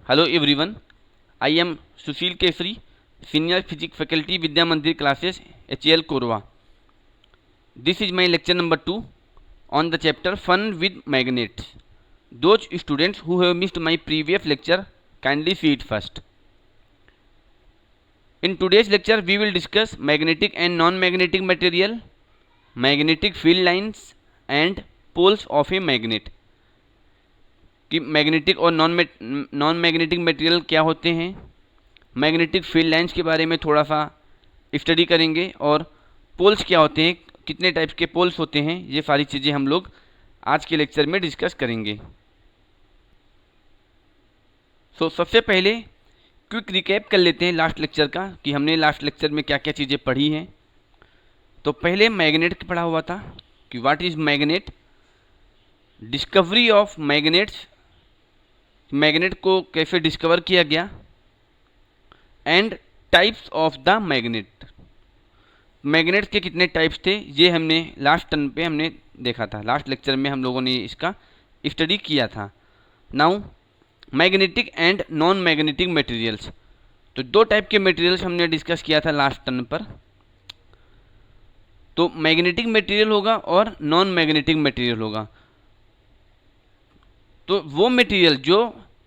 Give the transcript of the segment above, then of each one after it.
Hello everyone, I am Sushil Kesri, Senior Physics Faculty Vidya Mandir classes HL Korwa. This is my lecture number 2 on the chapter Fun with Magnets. Those students who have missed my previous lecture kindly see it first. In today's lecture we will discuss magnetic and non-magnetic material, magnetic field lines and poles of a magnet. कि magnetic और non magnetic material क्या होते हैं, magnetic field lines के बारे में थोड़ा सा स्टडी करेंगे और पोल्स क्या होते हैं, कितने टाइप्स के पोल्स होते हैं, ये सारी चीज़ें हम लोग आज के लेक्चर में डिस्कस करेंगे। सबसे पहले क्विक रिकैप कर लेते हैं लास्ट लेक्चर का कि हमने लास्ट लेक्चर में क्या क्या चीज़ें पढ़ी हैं। तो पहले मैग्नेट पढ़ा हुआ था कि what is magnet, discovery of magnets, magnet को कैसे डिस्कवर किया गया, and types of the magnet, magnet के कितने टाइप्स थे ये हमने लास्ट टर्न पे हमने देखा था, लास्ट लेक्चर में हम लोगों ने इसका स्टडी किया था। Now magnetic and non magnetic materials, तो दो टाइप के मटेरियल्स हमने डिस्कस किया था लास्ट टर्न पर। तो मैग्नेटिक मटेरियल होगा और नॉन मैग्नेटिक मटेरियल होगा। तो वो मटेरियल जो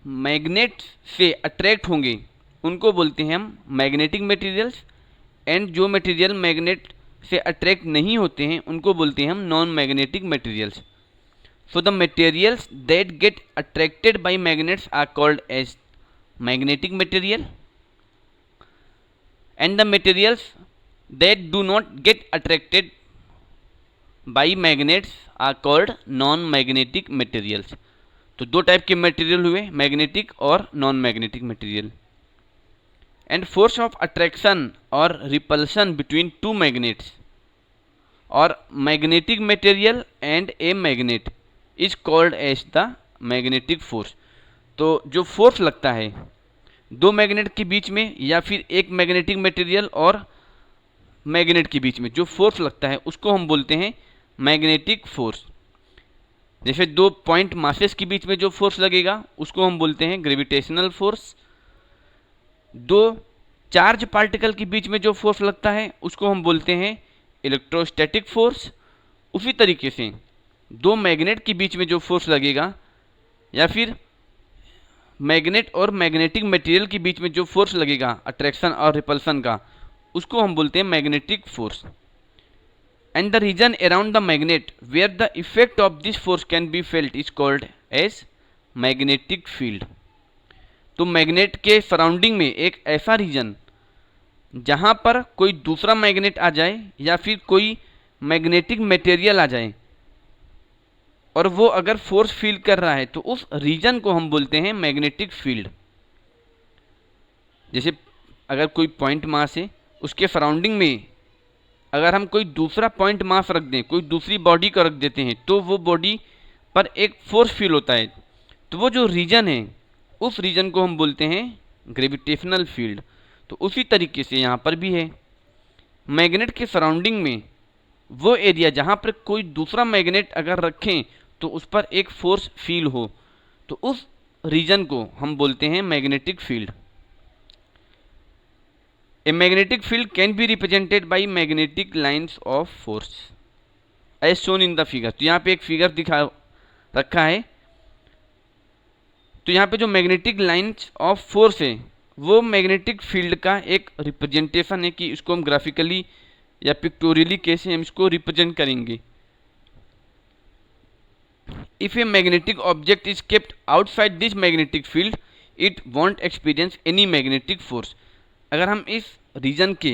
मैग्नेट से अट्रैक्ट होंगे उनको बोलते हैं हम मैग्नेटिक मटेरियल्स, एंड जो मटेरियल मैग्नेट से अट्रैक्ट नहीं होते हैं उनको बोलते हैं हम non magnetic materials. So the materials that get attracted by magnets are called as magnetic material, and the materials that do not get attracted by magnets are called non magnetic materials. तो दो type के material हुए, magnetic और non magnetic material. And force of attraction और repulsion between two magnets और magnetic material and a magnet is called as the magnetic force. तो जो force लगता है दो मैग्नेट के बीच में या फिर एक मैग्नेटिक मटेरियल और मैग्नेट के बीच में जो फोर्स लगता है उसको हम बोलते हैं मैग्नेटिक फोर्स। जैसे दो पॉइंट मासेस के बीच में जो फोर्स लगेगा उसको हम बोलते हैं ग्रेविटेशनल फोर्स, दो चार्ज पार्टिकल के बीच में जो फोर्स लगता है उसको हम बोलते हैं इलेक्ट्रोस्टैटिक फोर्स। उसी तरीके से दो मैग्नेट के बीच में जो फोर्स लगेगा या फिर मैग्नेट और मैग्नेटिक मटेरियल के बीच में जो फोर्स लगेगा अट्रैक्शन और रिपल्सन का, उसको हम बोलते हैं magnetic force. And the region around the magnet where the effect of this force can be felt is called as magnetic field। तो मैग्नेट के सराउंडिंग में एक ऐसा रीजन जहाँ पर कोई दूसरा मैग्नेट आ जाए या फिर कोई मैग्नेटिक मटेरियल आ जाए और वो अगर फोर्स फील कर रहा है तो उस रीजन को हम बोलते हैं मैग्नेटिक फील्ड। जैसे अगर कोई पॉइंट मास है उसके सराउंडिंग में अगर हम कोई दूसरा पॉइंट मास रख दें, कोई दूसरी बॉडी को रख देते हैं तो वो बॉडी पर एक फोर्स फील होता है, तो वो जो रीजन है उस रीजन को हम बोलते हैं ग्रेविटेशनल फील्ड। तो उसी तरीके से यहाँ पर भी है, मैग्नेट के सराउंडिंग में वो एरिया जहाँ पर कोई दूसरा मैग्नेट अगर रखें तो उस पर एक फोर्स फील हो, तो उस रीजन को हम बोलते हैं magnetic field. A magnetic field can be represented by magnetic lines of force as shown in the figure। तो यहाँ पे एक फिगर दिखा रखा है, तो यहाँ पे जो मैग्नेटिक लाइंस ऑफ फोर्स है वो मैग्नेटिक फील्ड का एक रिप्रेजेंटेशन है कि इसको हम ग्राफिकली या पिक्टोरियली कैसे हम इसको रिप्रेजेंट करेंगे। If a magnetic object is kept outside this magnetic field it won't experience any magnetic force. अगर हम इस रीजन के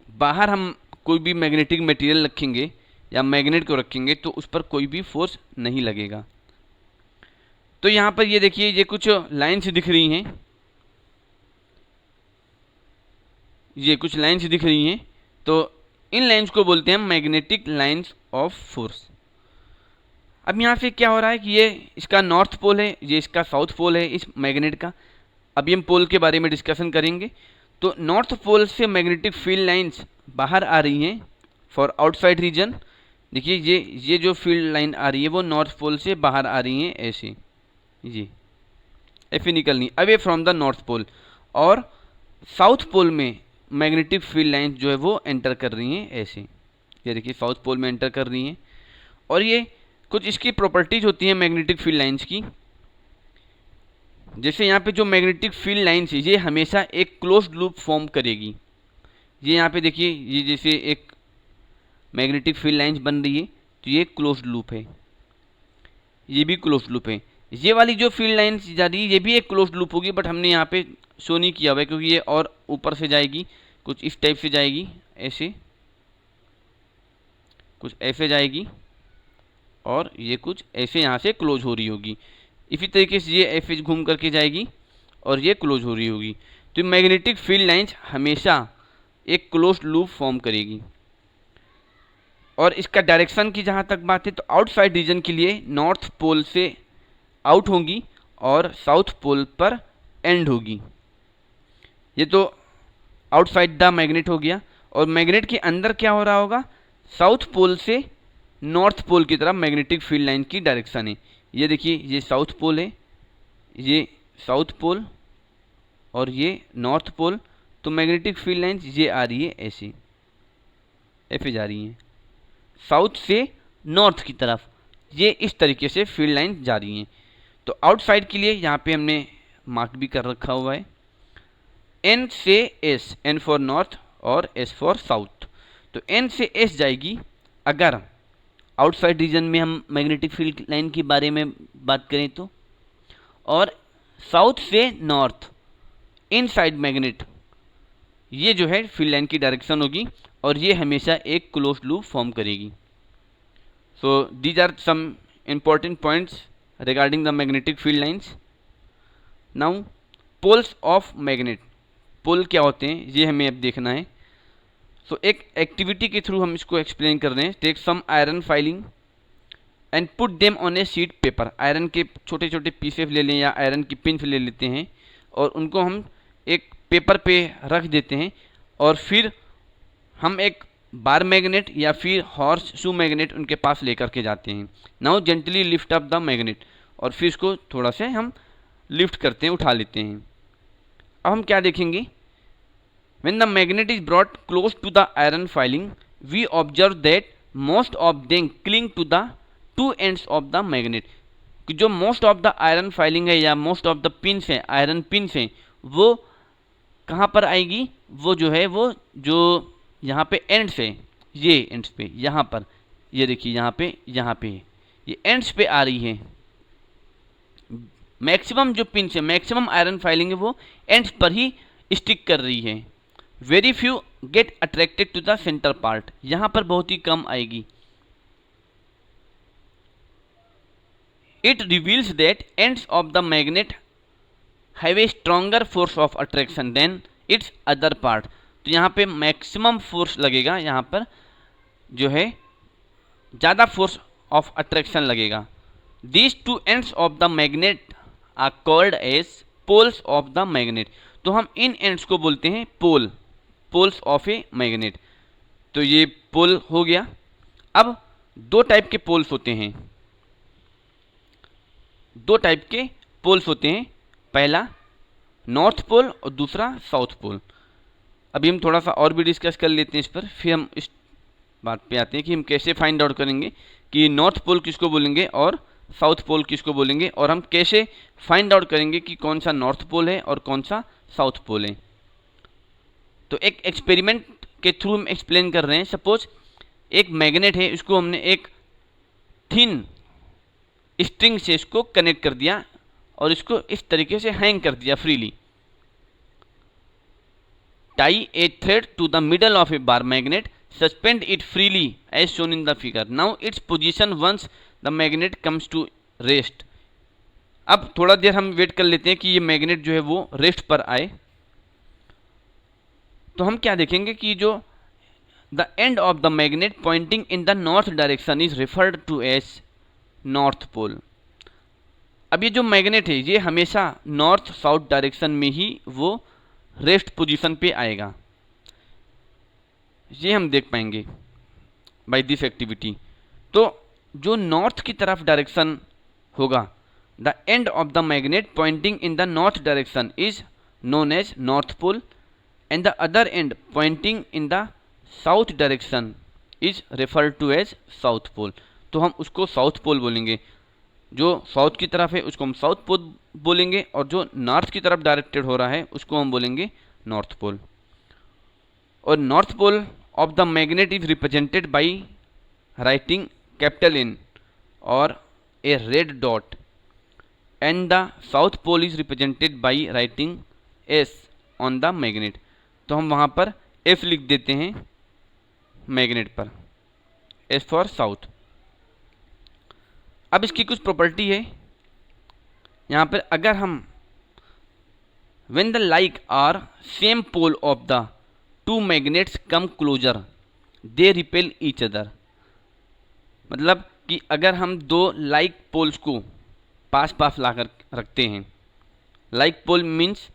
बाहर हम कोई भी मैग्नेटिक मटेरियल रखेंगे या मैग्नेट को रखेंगे तो उस पर कोई भी फोर्स नहीं लगेगा। तो यहाँ पर ये देखिए ये कुछ लाइंस दिख रही हैं, ये कुछ लाइंस दिख रही हैं, तो इन लाइंस को बोलते हैं मैग्नेटिक लाइंस ऑफ फोर्स। अब यहाँ से क्या हो रहा है कि ये इसका नॉर्थ पोल है, ये इसका साउथ पोल है इस मैग्नेट का। अभी हम पोल के बारे में डिस्कशन करेंगे। तो नॉर्थ पोल से मैग्नेटिक फील्ड लाइंस बाहर आ रही हैं फॉर आउटसाइड रीजन। देखिए ये जो फील्ड लाइन आ रही है वो नॉर्थ पोल से बाहर आ रही हैं ऐसे, जी ऐसे निकलनी away from the north pole, और साउथ पोल में मैग्नेटिक फील्ड लाइंस जो है वो एंटर कर रही हैं ऐसे, ये देखिए साउथ पोल में एंटर कर रही हैं। और ये कुछ इसकी प्रॉपर्टीज होती हैं मैग्नेटिक फील्ड लाइंस की, जैसे यहाँ पे जो मैग्नेटिक फील्ड लाइंस है ये हमेशा एक क्लोज्ड लूप फॉर्म करेगी। ये यहाँ पे देखिए, ये जैसे एक मैग्नेटिक फील्ड लाइंस बन रही है तो ये क्लोज्ड लूप है, ये भी क्लोज्ड लूप है। ये वाली जो फील्ड लाइंस जा रही है ये भी एक क्लोज्ड लूप होगी, बट हमने यहाँ पे शो नहीं किया हुआ है क्योंकि ये और ऊपर से जाएगी, कुछ इस टाइप से जाएगी, ऐसे कुछ ऐसे जाएगी, और ये कुछ ऐसे यहाँ से क्लोज हो रही होगी। इसी तरीके से ये ऐसे घूम करके जाएगी और ये क्लोज हो रही होगी। तो मैग्नेटिक फील्ड लाइंस हमेशा एक क्लोज्ड लूप फॉर्म करेगी। और इसका डायरेक्शन की जहाँ तक बात है तो आउटसाइड रीजन के लिए नॉर्थ पोल से आउट होंगी और साउथ पोल पर एंड होगी। ये तो आउटसाइड द मैग्नेट हो गया। और मैग्नेट के अंदर क्या हो रहा होगा, साउथ पोल से नॉर्थ पोल की तरफ मैग्नेटिक फील्ड लाइन की डायरेक्शन है। ये देखिए, ये साउथ पोल है, ये साउथ पोल और ये नॉर्थ पोल। तो मैग्नेटिक फील्ड लाइन्स ये आ रही है ऐसे, ऐसे जा रही हैं साउथ से नॉर्थ की तरफ, ये इस तरीके से फील्ड लाइन जा रही हैं। तो आउटसाइड के लिए यहाँ पे हमने मार्क भी कर रखा हुआ है, एन से एस, एन फॉर नॉर्थ और एस फॉर साउथ। तो एन से एस जाएगी अगर आउटसाइड रीजन में हम मैग्नेटिक फील्ड लाइन के बारे में बात करें तो, और साउथ से नॉर्थ इनसाइड मैग्नेट, ये जो है फील्ड लाइन की डायरेक्शन होगी और ये हमेशा एक क्लोज्ड लूप फॉर्म करेगी। So these are some important points regarding the magnetic field lines. Now poles of magnet, पोल क्या होते हैं ये हमें अब देखना है। सो एक एक्टिविटी के थ्रू हम इसको एक्सप्लेन कर रहे हैं। Take some iron filing and put them on a sheet paper. Iron के छोटे छोटे पीसेस ले लें या आयरन की पिंस ले लेते हैं और उनको हम एक पेपर पे रख देते हैं और फिर हम एक बार मैग्नेट या फिर हॉर्स शू मैग्नेट उनके पास लेकर के जाते हैं। Now gently lift up the magnet, और फिर इसको थोड़ा से हम लिफ्ट करते हैं, उठा लेते हैं। अब हम क्या देखेंगे, when the magnet is brought close to the iron filing we observe that most of them cling to the two ends of the magnet. जो most of the iron filing है या मोस्ट ऑफ द पिंस है, iron pins हैं, वो कहाँ पर आएगी, वो जो है वो जो यहाँ पे एंड्स है, ये एंड्स पे, यहाँ पर ये देखिए यहाँ पे ये एंड्स पे आ रही है। मैक्सिमम जो पिंस है, मैक्सिमम आयरन फाइलिंग है वो एंड्स पर ही स्टिक कर रही है। Very few get attracted to the centre part, यहाँ पर बहुत ही कम आएगी। It reveals that ends of the magnet have a stronger force of attraction than its other part. तो यहाँ पे मैक्सिमम फोर्स लगेगा, यहाँ पर जो है ज़्यादा फोर्स ऑफ अट्रैक्शन लगेगा। These two ends of the magnet are called as poles of the magnet. तो हम इन एंड्स को बोलते हैं pole, poles of a magnet. तो ये पोल हो गया। अब दो टाइप के पोल्स होते हैं, दो टाइप के पोल्स होते हैं, पहला नॉर्थ पोल और दूसरा साउथ पोल। अभी हम थोड़ा सा और भी डिस्कस कर लेते हैं इस पर, फिर हम इस बात पे आते हैं कि हम कैसे फाइंड आउट करेंगे कि नॉर्थ पोल किसको बोलेंगे और साउथ पोल किसको बोलेंगे, और हम कैसे फाइंड आउट करेंगे कि कौन सा नॉर्थ पोल है और कौन सा साउथ पोल है। तो एक एक्सपेरिमेंट के थ्रू हम एक्सप्लेन कर रहे हैं। सपोज एक मैग्नेट है, इसको हमने एक थिन स्ट्रिंग से इसको कनेक्ट कर दिया और इसको इस तरीके से हैंग कर दिया freely. Tie a thread to the middle of a bar magnet, suspend it freely as shown in the figure. Now its position once the magnet comes to rest. अब थोड़ा देर हम वेट कर लेते हैं कि ये मैग्नेट जो है वो रेस्ट पर आए। तो हम क्या देखेंगे कि जो the end of the magnet pointing in the north direction is referred to as north pole. अब ये जो मैग्नेट है ये हमेशा नॉर्थ साउथ डायरेक्शन में ही वो रेस्ट पोजीशन पे आएगा, ये हम देख पाएंगे बाय दिस एक्टिविटी। तो जो नॉर्थ की तरफ डायरेक्शन होगा the end of the magnet pointing in the north direction is known as north pole and the other end pointing in the south direction is referred to as south pole. तो हम उसको south pole बोलेंगे, जो south की तरफ है उसको हम साउथ पोल बोलेंगे, और जो नॉर्थ की तरफ डायरेक्टेड हो रहा है उसको हम बोलेंगे नॉर्थ पोल। और north pole of the magnet is represented by writing capital N और a red dot, and the south pole is represented by writing S on the magnet. तो हम वहाँ पर F लिख देते हैं मैग्नेट पर, S फॉर साउथ। अब इसकी कुछ प्रॉपर्टी है यहाँ पर, अगर हम when the like are same pole of the two magnets come closer they repel each other, मतलब कि अगर हम दो लाइक पोल्स को पास पास लाकर रखते हैं, like pole means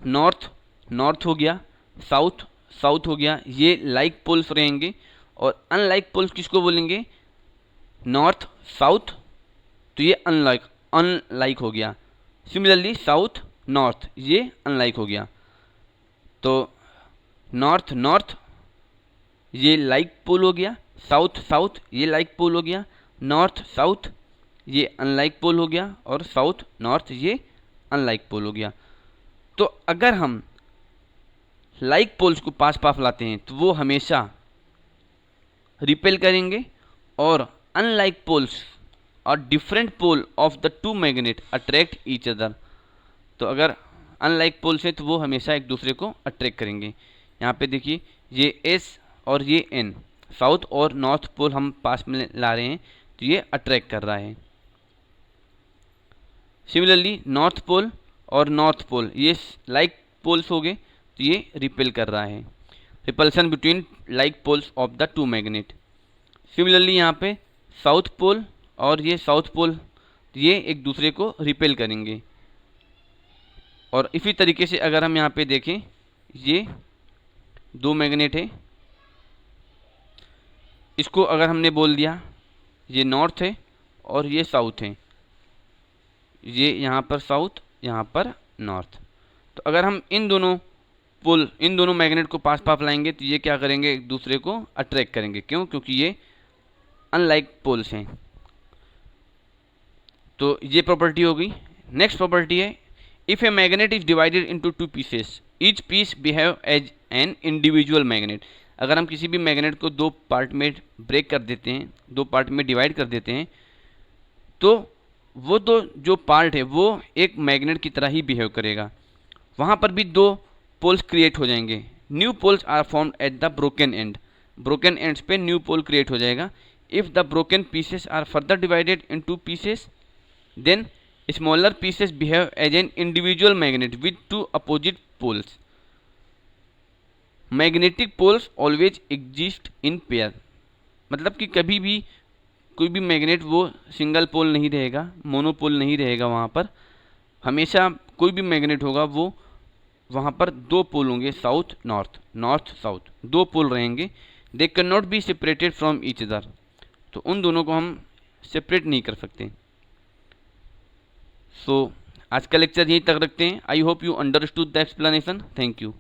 north north हो गया, साउथ साउथ हो गया, ये लाइक पोल्स रहेंगे। और अनलाइक पोल्स किसको बोलेंगे? नॉर्थ साउथ, तो ये अनलाइक हो गया। सिमिलरली साउथ नॉर्थ, ये अनलाइक हो गया। तो नॉर्थ नॉर्थ ये लाइक पोल हो गया, साउथ साउथ ये लाइक पोल हो गया, नॉर्थ साउथ ये अनलाइक पोल हो गया, और साउथ नॉर्थ ये अनलाइक पोल हो गया। तो अगर हम लाइक पोल्स को पास पास लाते हैं तो वो हमेशा रिपेल करेंगे, और अनलाइक पोल्स और different pole of the two magnet attract each other. तो अगर अनलाइक पोल्स हैं तो वो हमेशा एक दूसरे को अट्रैक्ट करेंगे। यहाँ पे देखिए ये S और ये N, साउथ और नॉर्थ पोल हम पास में ला रहे हैं तो ये अट्रैक्ट कर रहा है। सिमिलरली नॉर्थ पोल और नॉर्थ पोल ये लाइक पोल्स हो गए तो ये रिपेल कर रहा है, repulsion between like poles of the two magnet. Similarly यहाँ पे साउथ पोल और ये साउथ पोल ये एक दूसरे को रिपेल करेंगे। और इसी तरीके से अगर हम यहाँ पे देखें, ये दो मैग्नेट है, इसको अगर हमने बोल दिया ये नॉर्थ है और ये साउथ है, ये यहाँ पर साउथ यहाँ पर नॉर्थ। तो अगर हम इन दोनों पोल इन दोनों मैग्नेट को पास पास लाएंगे तो ये क्या करेंगे? एक दूसरे को अट्रैक्ट करेंगे। क्यों? क्योंकि ये अनलाइक पोल्स हैं। तो ये प्रॉपर्टी हो गई। नेक्स्ट प्रॉपर्टी है, if a magnet is divided into two pieces each piece behave as an individual magnet. अगर हम किसी भी मैग्नेट को दो पार्ट में ब्रेक कर देते हैं, दो पार्ट में डिवाइड कर देते हैं, तो वो दो जो पार्ट है वो एक मैग्नेट की तरह ही बिहेव करेगा। वहाँ पर भी दो पोल्स क्रिएट हो जाएंगे। New poles are formed at the broken end, broken ends पे न्यू पोल क्रिएट हो जाएगा। If the broken pieces are further divided into pieces then smaller pieces behave as an individual magnet with two opposite poles. Magnetic poles always exist in pair, मतलब कि कभी भी कोई भी magnet वो single pole नहीं रहेगा, मोनोपोल नहीं रहेगा। वहाँ पर हमेशा कोई भी मैग्नेट होगा वो वहाँ पर दो पोल होंगे, साउथ नॉर्थ नॉर्थ साउथ, दो पोल रहेंगे। They can not be separated from each other, तो उन दोनों को हम सेपरेट नहीं कर सकते। सो आज का लेक्चर यहीं तक रखते हैं। I hope you understood the explanation. Thank you.